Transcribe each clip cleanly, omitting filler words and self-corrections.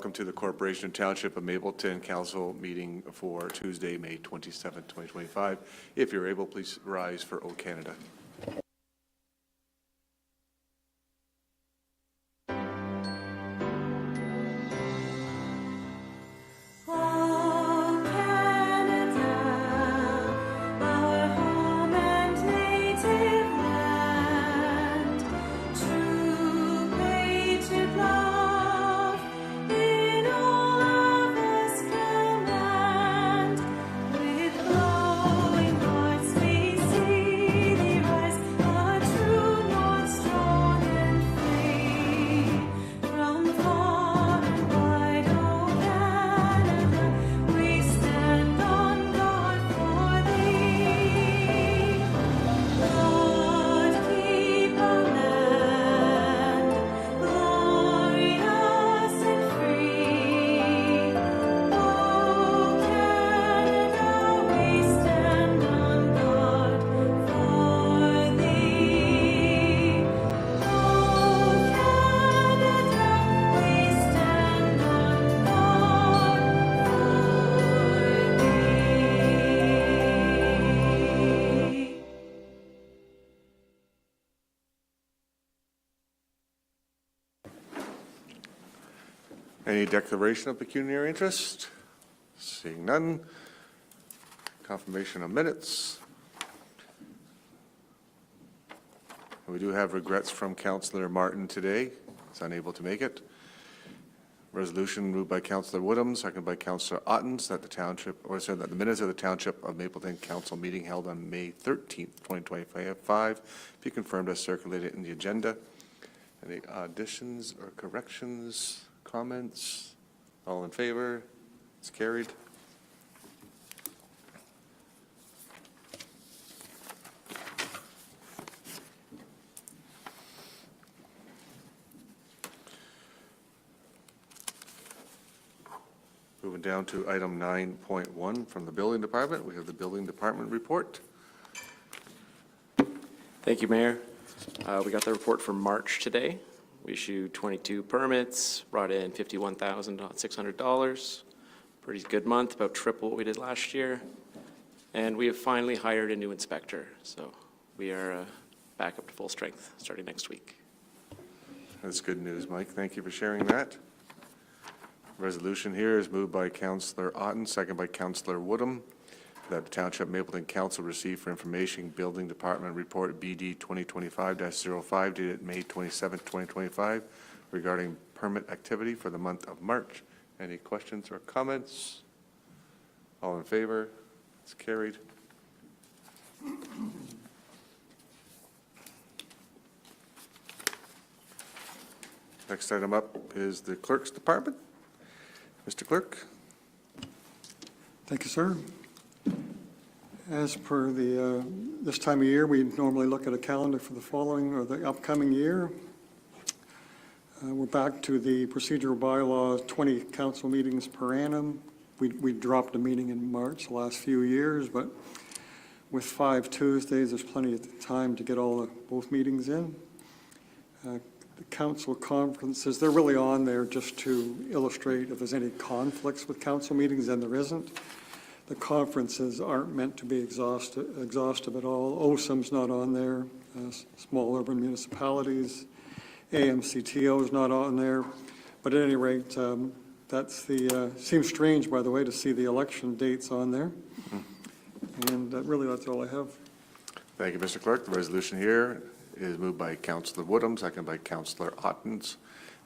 Welcome to the Corporation of Township of Mapleton Council meeting for Tuesday, May 27, 2025. If you're able, please rise for O Canada. Any declaration of pecuniary interest? Seeing none. Confirmation of minutes. We do have regrets from Councillor Martin today. He's unable to make it. Resolution moved by Councillor Woodham, seconded by Councillor Ottens, that the township, or sorry, that the minutes of the Township of Mapleton Council meeting held on May 13th, 2025 be confirmed as circulated in the agenda. Any additions or corrections? Comments? All in favor? It's carried. Moving down to item 9.1 from the Building Department. We have the Building Department report. Thank you, Mayor. We got the report for March today. We issued 22 permits, brought in $51,600. Pretty good month, about triple what we did last year. And we have finally hired a new inspector. So we are back up to full strength starting next week. That's good news, Mike. Thank you for sharing that. Resolution here is moved by Councillor Otten, second by Councillor Woodham, that the Township Mapleton Council receive for information Building Department Report BD 2025-05 dated May 27, 2025 regarding permit activity for the month of March. Any questions or comments? All in favor? It's carried. Next item up is the Clerk's Department. Mr. Clerk. Thank you, sir. As per the this time of year, we normally look at a calendar for the following or the upcoming year. We're back to the procedural bylaws, 20 council meetings per annum. We dropped a meeting in March the last few years, but with 5 Tuesdays, there's plenty of time to get both meetings in. The council conferences, they're really on there just to illustrate if there's any conflicts with council meetings, and there isn't. The conferences aren't meant to be exhaustive at all. OSUM's not on there, small urban municipalities. AMCTO is not on there. But at any rate, that's seems strange, by the way, to see the election dates on there. And really, that's all I have. Thank you, Mr. Clerk. The resolution here is moved by Councillor Woodham, second by Councillor Ottens,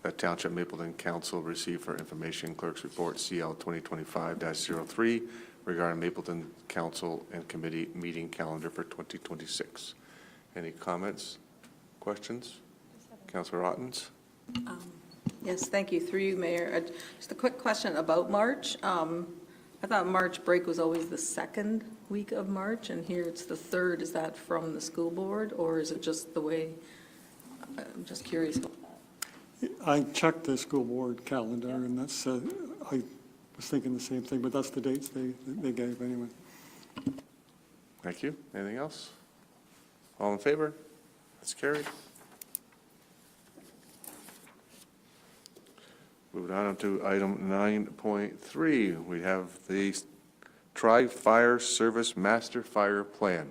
that Township Mapleton Council receive for information Clerk's Report CL 2025-03 regarding Mapleton Council and Committee meeting calendar for 2026. Any comments, questions? Councillor Ottens? Yes, thank you. Through you, Mayor. Just a quick question about March. I thought March break was always the second week of March, and here it's the third. Is that from the school board, or is it just the way? I'm just curious about that. I checked the school board calendar, and that's, I was thinking the same thing, but that's the dates they gave anyway. Thank you. Anything else? All in favor? That's carried. Moving on to item 9.3, we have the Tri-Fire Service Master Fire Plan.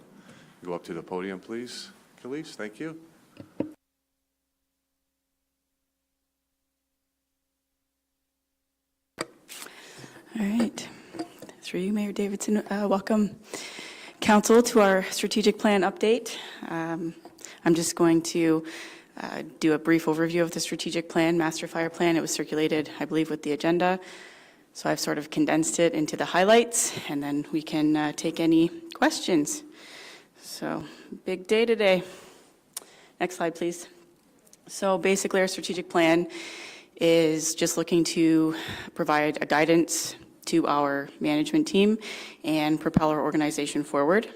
Go up to the podium, please. Khalees, thank you. All right. Through you, Mayor Davidson, welcome council to our strategic plan update. I'm just going to do a brief overview of the strategic plan, master fire plan. It was circulated, I believe, with the agenda. So I've sort of condensed it into the highlights, and then we can take any questions. So big day today. Next slide, please. So basically, our strategic plan is just looking to provide a guidance to our management team and propel our organization forward.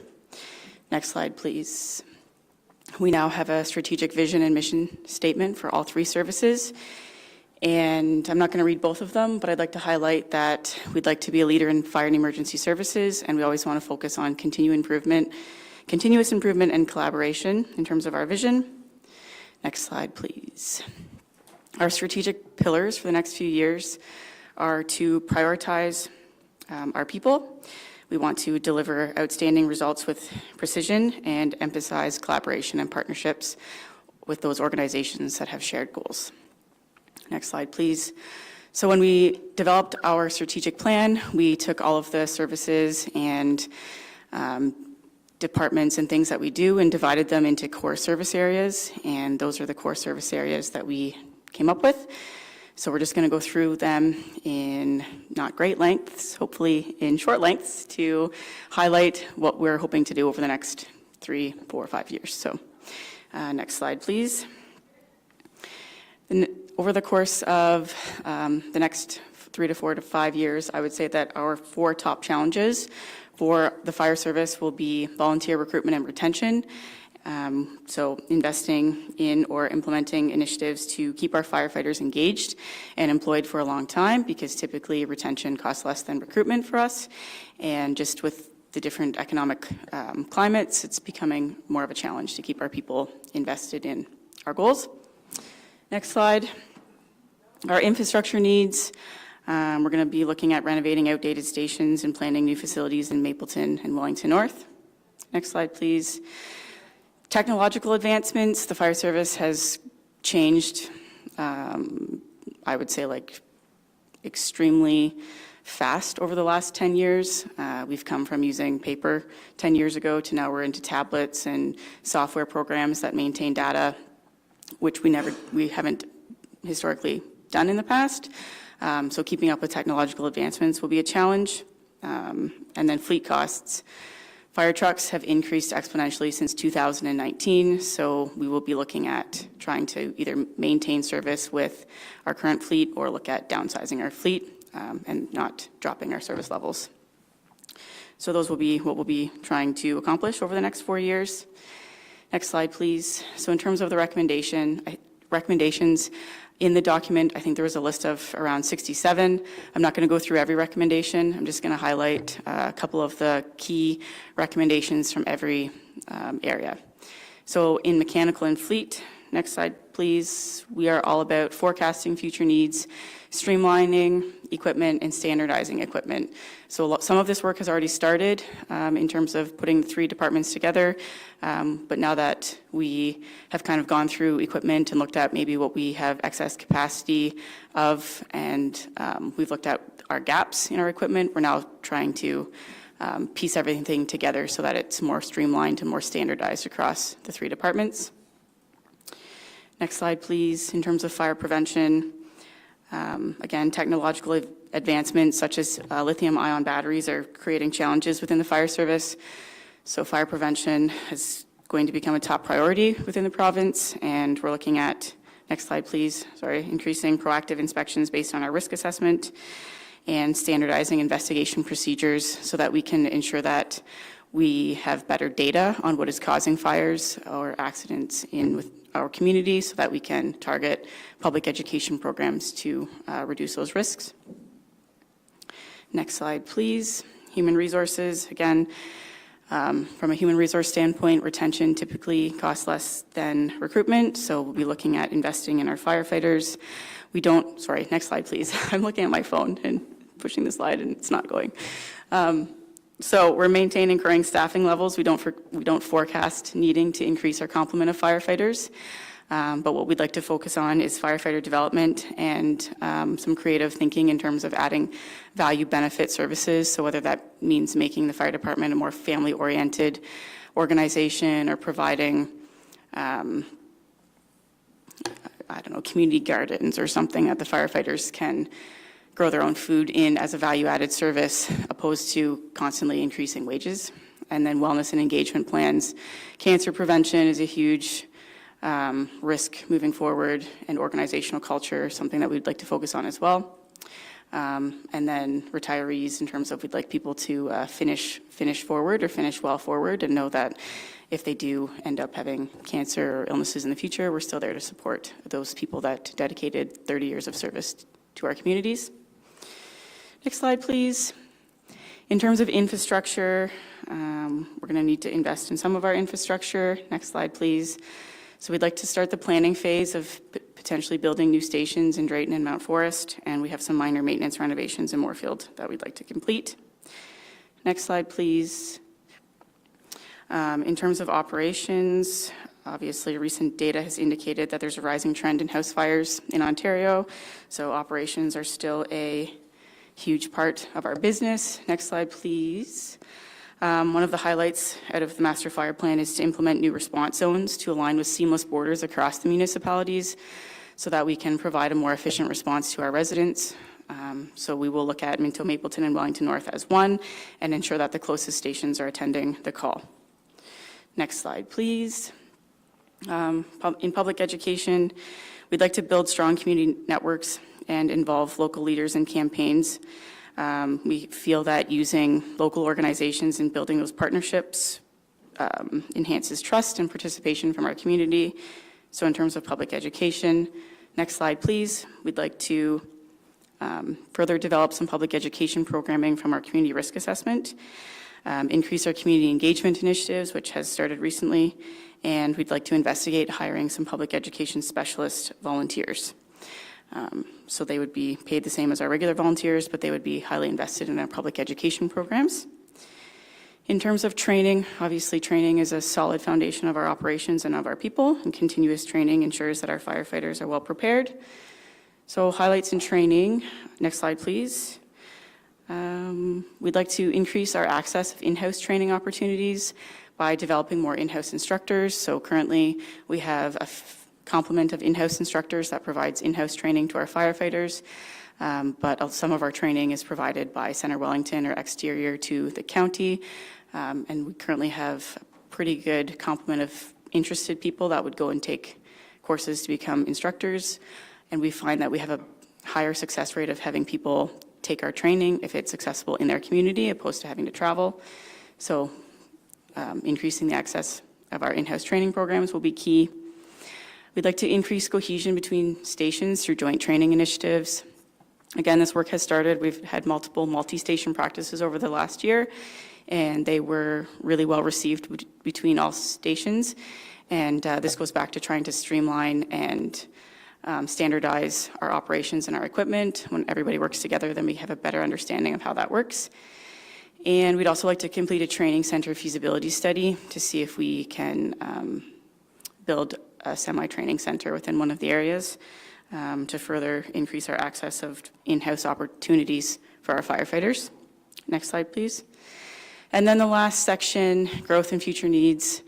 Next slide, please. We now have a strategic vision and mission statement for all three services. And I'm not going to read both of them, but I'd like to highlight that we'd like to be a leader in fire and emergency services, and we always want to focus on continuous improvement and collaboration in terms of our vision. Next slide, please. Our strategic pillars for the next few years are to prioritize our people. We want to deliver outstanding results with precision and emphasize collaboration and partnerships with those organizations that have shared goals. Next slide, please. So when we developed our strategic plan, we took all of the services and departments and things that we do and divided them into core service areas, and those are the core service areas that we came up with. So we're just going to go through them in not great lengths, hopefully in short lengths, to highlight what we're hoping to do over the next 3, 4, 5 years. So next slide, please. Over the course of the next 3 to 4 to 5 years, I would say that our 4 top challenges for the fire service will be volunteer recruitment and retention. So investing in or implementing initiatives to keep our firefighters engaged and employed for a long time, because typically retention costs less than recruitment for us. And just with the different economic climates, it's becoming more of a challenge to keep our people invested in our goals. Next slide. Our infrastructure needs. We're going to be looking at renovating outdated stations and planning new facilities in Mapleton and Wellington North. Next slide, please. Technological advancements. The fire service has changed, I would say, like extremely fast over the last 10 years. We've come from using paper 10 years ago to now we're into tablets and software programs that maintain data, which we haven't historically done in the past. So keeping up with technological advancements will be a challenge. And then fleet costs. Fire trucks have increased exponentially since 2019, so we will be looking at trying to either maintain service with our current fleet or look at downsizing our fleet and not dropping our service levels. So those will be what we'll be trying to accomplish over the next 4 years. Next slide, please. So in terms of the recommendations, in the document, I think there was a list of around 67. I'm not going to go through every recommendation. I'm just going to highlight a couple of the key recommendations from every area. So in mechanical and fleet, next slide, please. We are all about forecasting future needs, streamlining equipment, and standardizing equipment. So some of this work has already started in terms of putting the 3 departments together. But now that we have kind of gone through equipment and looked at maybe what we have excess capacity of, and we've looked at our gaps in our equipment, we're now trying to piece everything together so that it's more streamlined and more standardized across the 3 departments. Next slide, please. In terms of fire prevention, again, technological advancements such as lithium-ion batteries are creating challenges within the fire service. So fire prevention is going to become a top priority within the province, and we're looking at, next slide please, increasing proactive inspections based on our risk assessment and standardizing investigation procedures so that we can ensure that we have better data on what is causing fires or accidents in our community so that we can target public education programs to reduce those risks. Next slide, please. Human resources, again, from a human resource standpoint, retention typically costs less than recruitment, so we'll be looking at investing in our firefighters. We don't, sorry, next slide, please. I'm looking at my phone and pushing the slide, and it's not going. So we're maintaining current staffing levels. We don't forecast needing to increase our complement of firefighters. But what we'd like to focus on is firefighter development and some creative thinking in terms of adding value benefit services. So whether that means making the fire department a more family-oriented organization or providing, I don't know, community gardens or something that the firefighters can grow their own food in as a value-added service, opposed to constantly increasing wages. And then wellness and engagement plans. Cancer prevention is a huge risk moving forward, and organizational culture, something that we'd like to focus on as well. And then retirees, in terms of we'd like people to finish forward or finish well forward, and know that if they do end up having cancer or illnesses in the future, we're still there to support those people that dedicated 30 years of service to our communities. Next slide, please. In terms of infrastructure, we're going to need to invest in some of our infrastructure. Next slide, please. So we'd like to start the planning phase of potentially building new stations in Drayton and Mount Forest, and we have some minor maintenance renovations in Moorfield that we'd like to complete. Next slide, please. In terms of operations, obviously recent data has indicated that there's a rising trend in house fires in Ontario, so operations are still a huge part of our business. Next slide, please. One of the highlights out of the Master Fire Plan is to implement new response zones to align with seamless borders across the municipalities so that we can provide a more efficient response to our residents. So we will look at Minto, Mapleton, and Wellington North as one and ensure that the closest stations are attending the call. Next slide, please. In public education, we'd like to build strong community networks and involve local leaders in campaigns. We feel that using local organizations and building those partnerships enhances trust and participation from our community. So in terms of public education, next slide, please. We'd like to further develop some public education programming from our community risk assessment, increase our community engagement initiatives, which has started recently, and we'd like to investigate hiring some public education specialist volunteers. So they would be paid the same as our regular volunteers, but they would be highly invested in our public education programs. In terms of training, obviously training is a solid foundation of our operations and of our people, and continuous training ensures that our firefighters are well prepared. So highlights in training, next slide please. We'd like to increase our access of in-house training opportunities by developing more in-house instructors. So currently we have a complement of in-house instructors that provides in-house training to our firefighters, but some of our training is provided by Centre Wellington or exterior to the county, and we currently have a pretty good complement of interested people that would go and take courses to become instructors, and we find that we have a higher success rate of having people take our training if it's accessible in their community opposed to having to travel. So increasing the access of our in-house training programs will be key. We'd like to increase cohesion between stations through joint training initiatives. Again, this work has started. We've had multiple multi-station practices over the last year, and they were really well received between all stations. And this goes back to trying to streamline and standardize our operations and our equipment. When everybody works together, then we have a better understanding of how that works. And we'd also like to complete a training center feasibility study to see if we can build a semi-training center within one of the areas to further increase our access of in-house opportunities for our firefighters. Next slide, please. And then the last section, growth and future needs.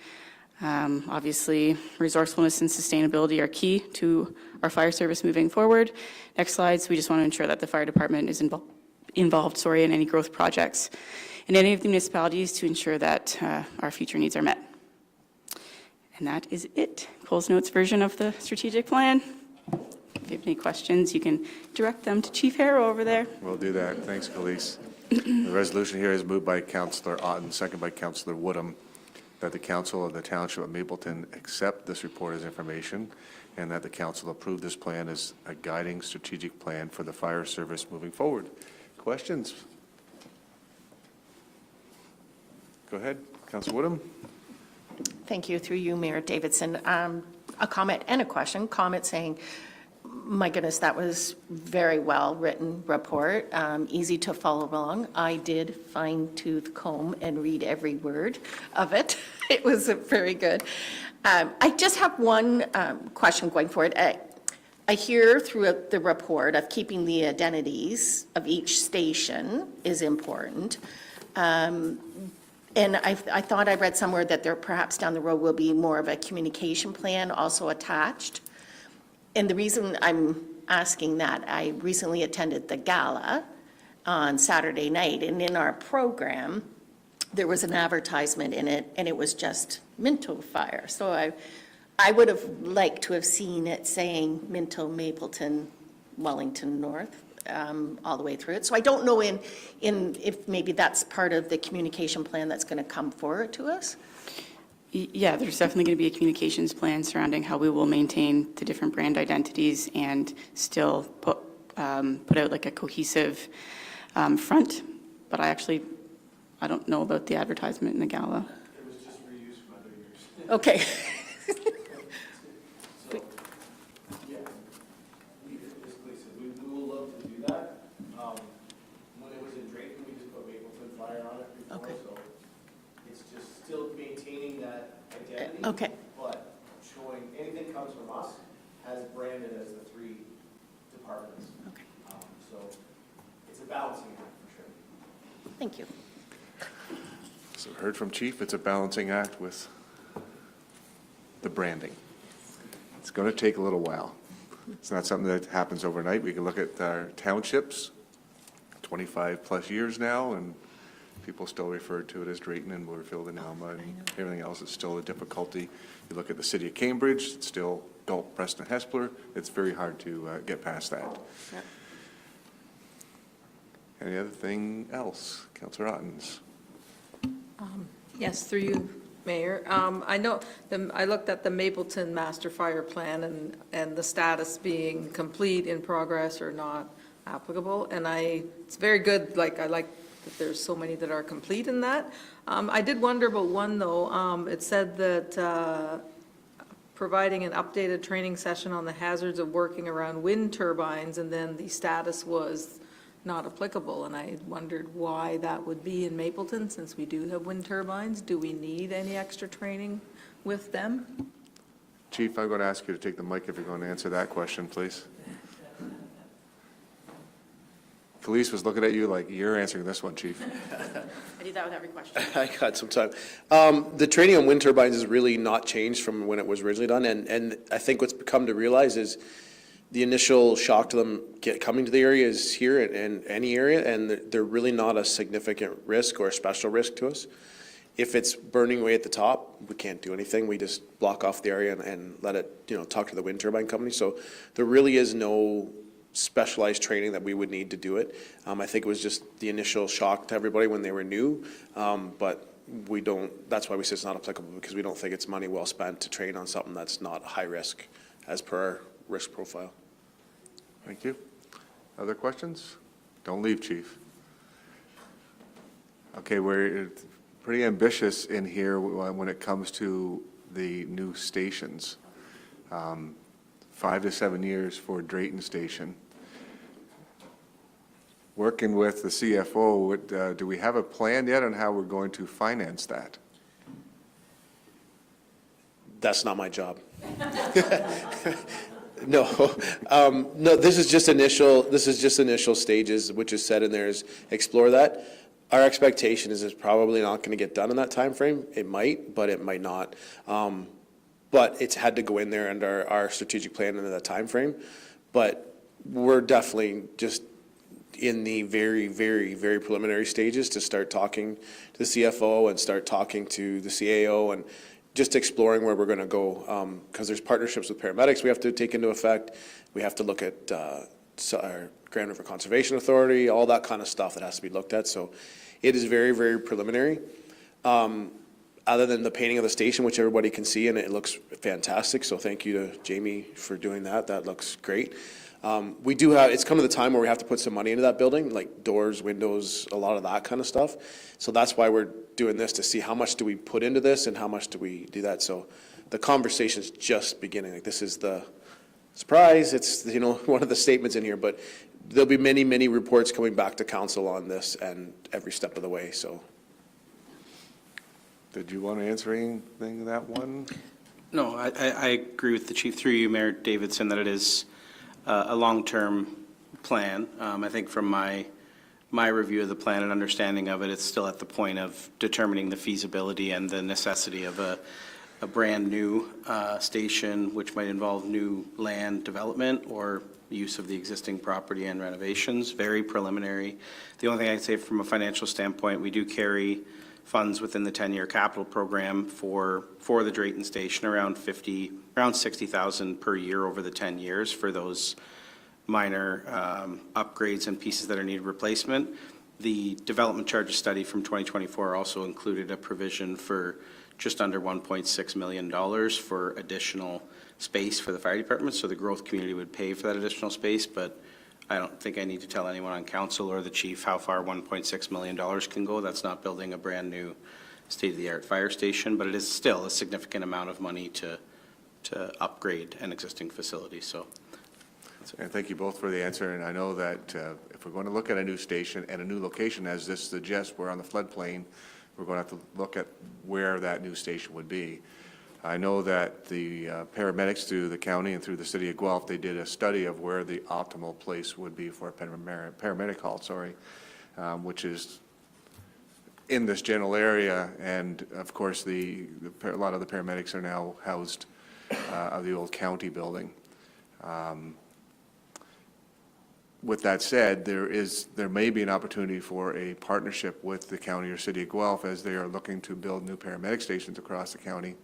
Obviously, resourcefulness and sustainability are key to our fire service moving forward. Next slides, we just want to ensure that the fire department is involved in any growth projects in any of the municipalities to ensure that our future needs are met. And that is it. Coles Notes version of the strategic plan. If you have any questions, you can direct them to Chief Harrow over there. We'll do that. Thanks, Khalees. The resolution here is moved by Councillor Otten, second by Councillor Woodham, that the Council of the Township of Mapleton accept this report as information and that the Council approve this plan as a guiding strategic plan for the fire service moving forward. Questions? Go ahead, Councillor Woodham. Thank you. Through you, Mayor Davidson. A comment and a question. Comment saying, My goodness, that was very well-written report, easy to follow along. I did fine-tooth comb and read every word of it. It was very good. I just have one question going forward. I hear throughout the report of keeping the identities of each station is important. And I thought I read somewhere that there perhaps down the road will be more of a communication plan also attached. And the reason I'm asking that, I recently attended the gala on Saturday night, and in our program, there was an advertisement in it, and it was just Minto Fire. So I would have liked to have seen it saying Minto, Mapleton, Wellington North, all the way through it. So I don't know if maybe that's part of the communication plan that's going to come forward to us. Yeah, there's definitely going to be a communications plan surrounding how we will maintain the different brand identities and still put out like a cohesive front. But I don't know about the advertisement in the gala. It was just reused from other years. Okay. So, yeah, we basically said we will love to do that. When it was in Drayton, we just put Mapleton Fire on it before, Okay. so it's just still maintaining that identity. Okay. But showing anything comes from us as branded as the three departments. Okay. So it's a balancing act for sure. Thank you. So heard from Chief, it's a balancing act with the branding. It's going to take a little while. It's not something that happens overnight. We can look at our townships, 25-plus years now, and people still refer to it as Drayton and Moorfield and Alma, and everything else is still a difficulty. You look at the city of Cambridge, it's still Galt, Preston, Hespeler. It's very hard to get past that. Yep. Any other thing else? Councillor Ottens? Yes, through you, Mayor. I know, I looked at the Mapleton Master Fire Plan and the status being complete, in progress, or not applicable, and it's very good, I like that there's so many that are complete in that. I did wonder about one, though. It said that providing an updated training session on the hazards of working around wind turbines, and then the status was not applicable, and I wondered why that would be in Mapleton, since we do have wind turbines. Do we need any extra training with them? Chief, I'm going to ask you to take the mic if you're going to answer that question, please. Felice was looking at you like, you're answering this one, Chief. I do that with every question. I got some time. The training on wind turbines has really not changed from when it was originally done, and I think what's come to realize is the initial shock to them coming to the area is here and any area, and they're really not a significant risk or a special risk to us. If it's burning away at the top, we can't do anything. We just block off the area and let it, talk to the wind turbine company. So there really is no specialized training that we would need to do it. I think it was just the initial shock to everybody when they were new, but that's why we say it's not applicable, because we don't think it's money well spent to train on something that's not high risk as per our risk profile. Thank you. Other questions? Don't leave, Chief. Okay, we're pretty ambitious in here when it comes to the new stations. 5 to 7 years for Drayton Station. Working with the CFO, do we have a plan yet on how we're going to finance that? That's not my job. No, no, this is just initial stages, which is said in there is explore that. Our expectation is it's probably not going to get done in that time frame. It might, but it might not. But it's had to go in there under our strategic plan into that time frame. But we're definitely just in the very, very, very preliminary stages to start talking to the CFO and start talking to the CAO and just exploring where we're going to go, because there's partnerships with paramedics we have to take into effect. We have to look at our Grand River Conservation Authority, all that kind of stuff that has to be looked at. So it is very, very preliminary. Other than the painting of the station, which everybody can see, and it looks fantastic. So thank you to Jamie for doing that. That looks great. We do have, it's come to the time where we have to put some money into that building, like doors, windows, a lot of that kind of stuff. So that's why we're doing this, to see how much do we put into this and how much do we do that. So the conversation's just beginning. Like, this is the surprise, it's, you know, one of the statements in here, but there'll be many, many reports coming back to council on this and every step of the way, so. Did you want to answer anything to that one? No, I agree with the chief, through you, Mayor Davidson, that it is a long-term plan. I think from my review of the plan and understanding of it, it's still at the point of determining the feasibility and the necessity of a brand-new station, which might involve new land development or use of the existing property and renovations. Very preliminary. The only thing I'd say from a financial standpoint, we do carry funds within the 10-year capital program for the Drayton Station, around 60,000 per year over the 10 years for those minor upgrades and pieces that are needed replacement. The development charges study from 2024 also included a provision for just under $1.6 million for additional space for the fire department, so the growth community would pay for that additional space, but I don't think I need to tell anyone on council or the chief how far $1.6 million can go. That's not building a brand-new state-of-the-art fire station, but it is still a significant amount of money to upgrade an existing facility, so. And thank you both for the answer, and I know that if we're going to look at a new station and a new location, as this suggests, we're on the floodplain, we're going to have to look at where that new station would be. I know that the paramedics through the county and through the city of Guelph, they did a study of where the optimal place would be for a paramedic hall, which is in this general area, and of course, a lot of the paramedics are now housed of the old county building. With that said, there may be an opportunity for a partnership with the county or city of Guelph as they are looking to build new paramedic stations across the county.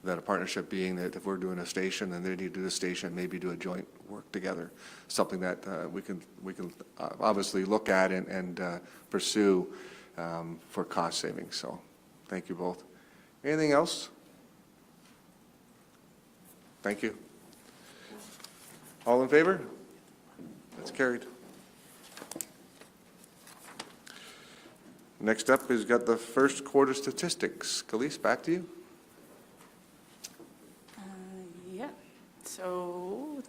That a partnership being that if we're doing a station and they need to do a station, maybe do a joint work together, something that we can obviously look at and pursue for cost savings. So, thank you both. Anything else? Thank you. All in favor? That's carried. Next up is got the first quarter statistics. Khalees, back to you. Yeah, so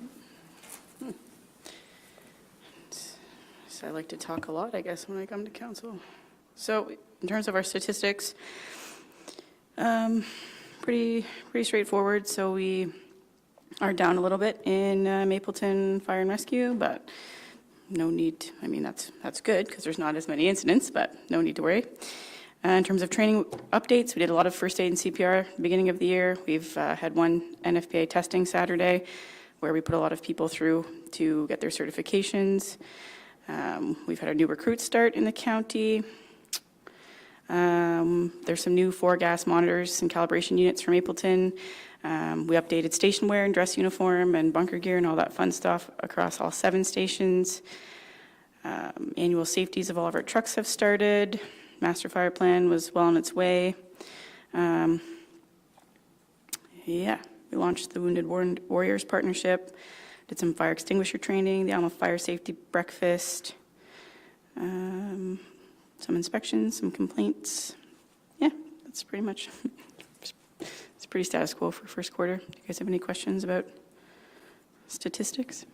I like to talk a lot, I guess, when I come to council. So in terms of our statistics, pretty straightforward. So we are down a little bit in Mapleton Fire and Rescue, but no need, I mean, that's good because there's not as many incidents, but no need to worry. In terms of training updates, we did a lot of first aid and CPR at the beginning of the year. We've had one NFPA testing Saturday where we put a lot of people through to get their certifications. We've had our new recruits start in the county. There's some new 4-gas monitors and calibration units from Mapleton. We updated station wear and dress uniform and bunker gear and all that fun stuff across all 7 stations. Annual safeties of all of our trucks have started. Master fire plan was well on its way. Yeah, we launched the Wounded Warriors Partnership, did some fire extinguisher training, the Alma Fire Safety Breakfast, some inspections, some complaints. Yeah, that's pretty much, it's pretty status quo for first quarter. Do you guys have any questions about statistics?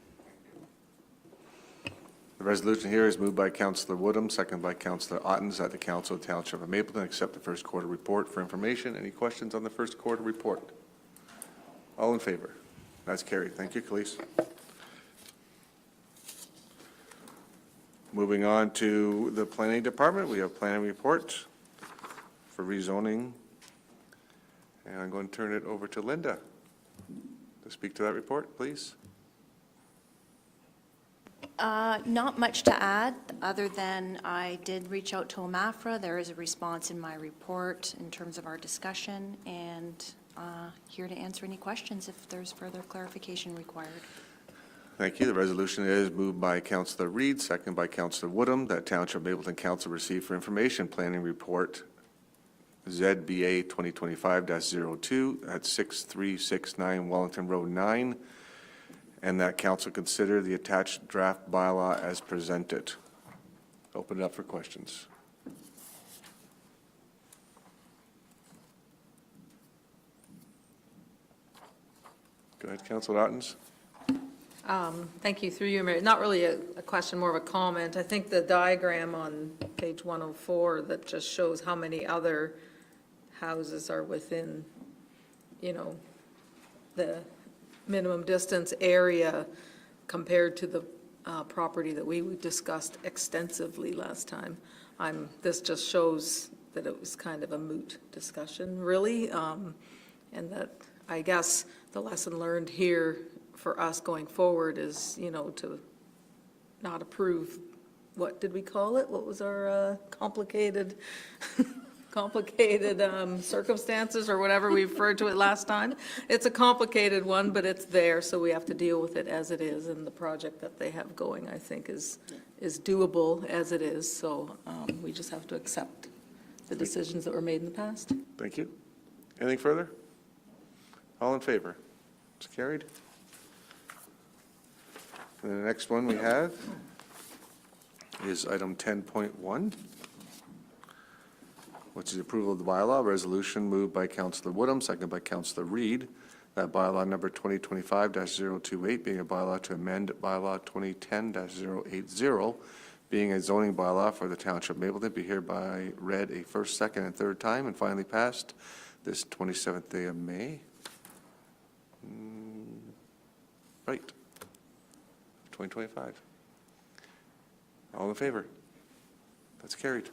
The resolution here is moved by Councillor Woodham, second by Councillor Ottens, that the Council of the Township of Mapleton accept the first quarter report for information. Any questions on the first quarter report? All in favor? That's carried. Thank you, Khalees. Moving on to the Planning Department, we have planning report for rezoning. And I'm going to turn it over to Linda to speak to that report, please. Not much to add, other than I did reach out to OMAFRA. There is a response in my report in terms of our discussion, and here to answer any questions if there's further clarification required. Thank you. The resolution is moved by Councillor Reed, second by Councillor Woodham, that Township of Mapleton Council receive for information planning report ZBA 2025-02 at 6369 Wellington Road 9, and that council consider the attached draft bylaw as presented. Open it up for questions. Go ahead, Councilor Ottens. Thank you, through you, Mayor. Not really a question, more of a comment. I think the diagram on page 104 that just shows how many other houses are within, the minimum distance area compared to the property that we discussed extensively last time. This just shows that it was kind of a moot discussion, really, and that I guess the lesson learned here for us going forward is, to not approve, what did we call it? What was our complicated circumstances, or whatever we referred to it last time? It's a complicated one, but it's there, so we have to deal with it as it is, and the project that they have going, I think, is doable as it is, so we just have to accept the decisions that were made in the past. Thank you. Anything further? All in favor? It's carried. And the next one we have is item 10.1, which is approval of the bylaw resolution moved by Councillor Woodham, seconded by Councillor Reid, that bylaw number 2025-028 being a bylaw to amend bylaw 2010-080, being a zoning bylaw for the Township of Mapleton, be hereby read a first, second, and third time, and finally passed this 27th day of May. Right. 2025. All in favor? That's carried.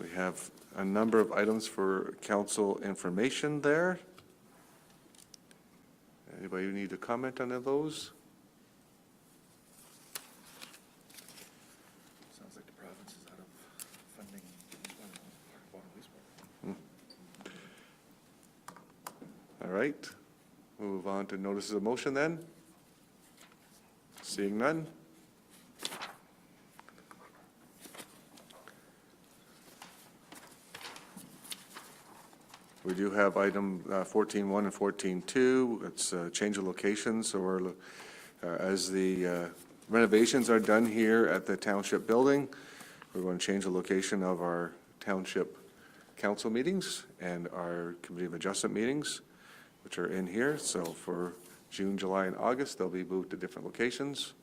We have a number of items for council information there. Anybody who need to comment on those? Sounds like the province is out of funding. All right, move on to notices of motion then. Seeing none. We do have item 14.1 and 14.2. It's change of location, so we're, as the renovations are done here at the Township Building, we're going to change the location of our Township Council meetings and our Committee of Adjustment meetings, which are in here. So for June, July, and August, they'll be moved to different locations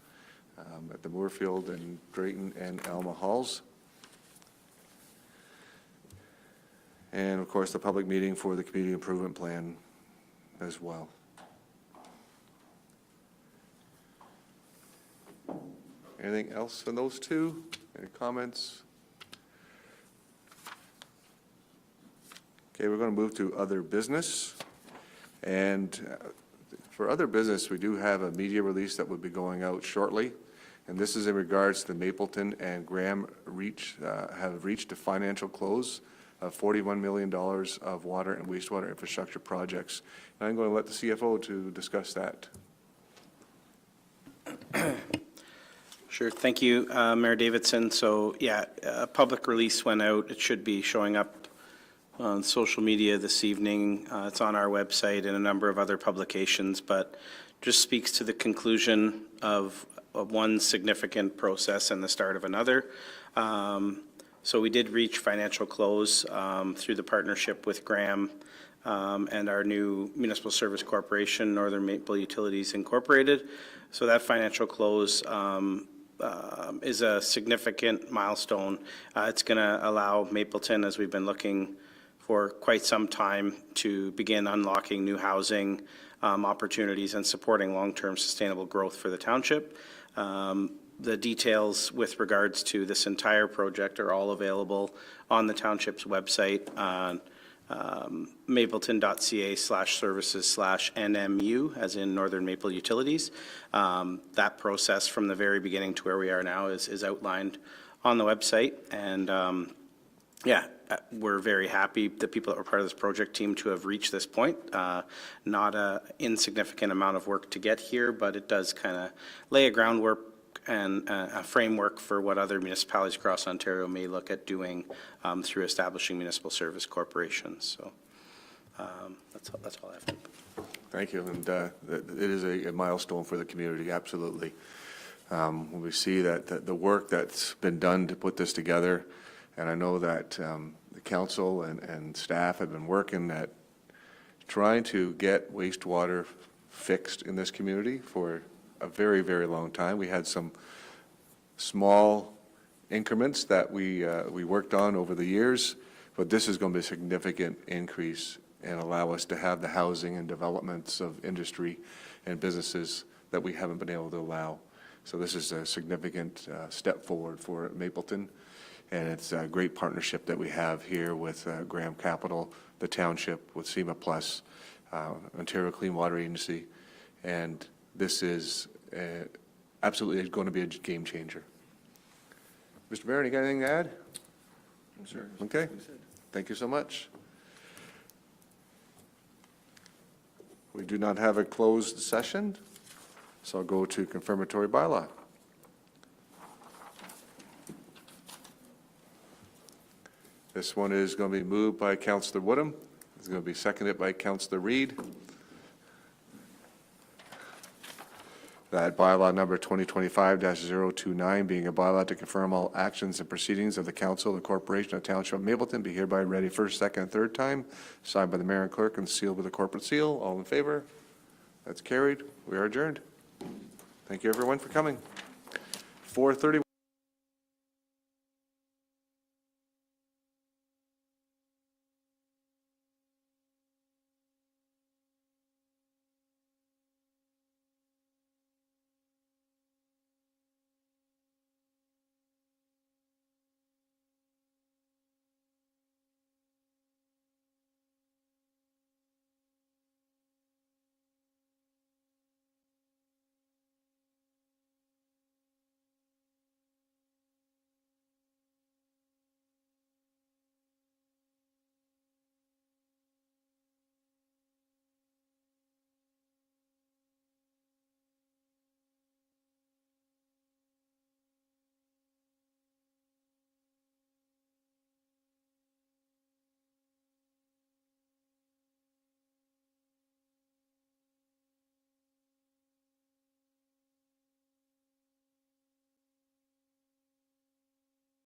at the Moorfield and Drayton and Alma Halls. And of course, the public meeting for the community improvement plan as well. Anything else on those two? Any comments? Okay, we're going to move to other business. And for other business, we do have a media release that will be going out shortly. And this is in regards to Mapleton and Graham have reached a financial close of $41 million of water and wastewater infrastructure projects. And I'm going to let the CFO to discuss that. Sure, thank you, Mayor Davidson. So, yeah, a public release went out. It should be showing up on social media this evening. It's on our website and a number of other publications, but just speaks to the conclusion of one significant process and the start of another. So we did reach financial close through the partnership with Graham and our new Municipal Service Corporation, Northern Maple Utilities Incorporated. So that financial close is a significant milestone. It's going to allow Mapleton, as we've been looking for quite some time, to begin unlocking new housing opportunities and supporting long-term sustainable growth for the township. The details with regards to this entire project are all available on the township's website on mapleton.ca/services/NMU, as in Northern Maple Utilities. That process from the very beginning to where we are now is outlined on the website. And we're very happy, the people that were part of this project team, to have reached this point. Not an insignificant amount of work to get here, but it does kind of lay a groundwork and a framework for what other municipalities across Ontario may look at doing through establishing municipal service corporations. So that's all I have to. Thank you, and it is a milestone for the community, absolutely. When we see that the work that's been done to put this together, and I know that the council and staff have been working at trying to get wastewater fixed in this community for a very, very long time. We had some small increments that we worked on over the years, but this is going to be a significant increase and allow us to have the housing and developments of industry and businesses that we haven't been able to allow. So this is a significant step forward for Mapleton, and it's a great partnership that we have here with Graham Capital, the township, with SEMA Plus, Ontario Clean Water Agency, and this is absolutely going to be a game changer. Mr. Barron, you got anything to add? No, sir. Okay, thank you so much. We do not have a closed session, so I'll go to confirmatory bylaw. This one is going to be moved by Councillor Woodham. It's going to be seconded by Councillor Reid. That bylaw number 2025-029 being a bylaw to confirm all actions and proceedings of the council of the corporation of Township of Mapleton be hereby ready first, second, and third time, signed by the mayor and clerk and sealed with a corporate seal. All in favor? That's carried. We are adjourned. Thank you, everyone, for coming. 4:30.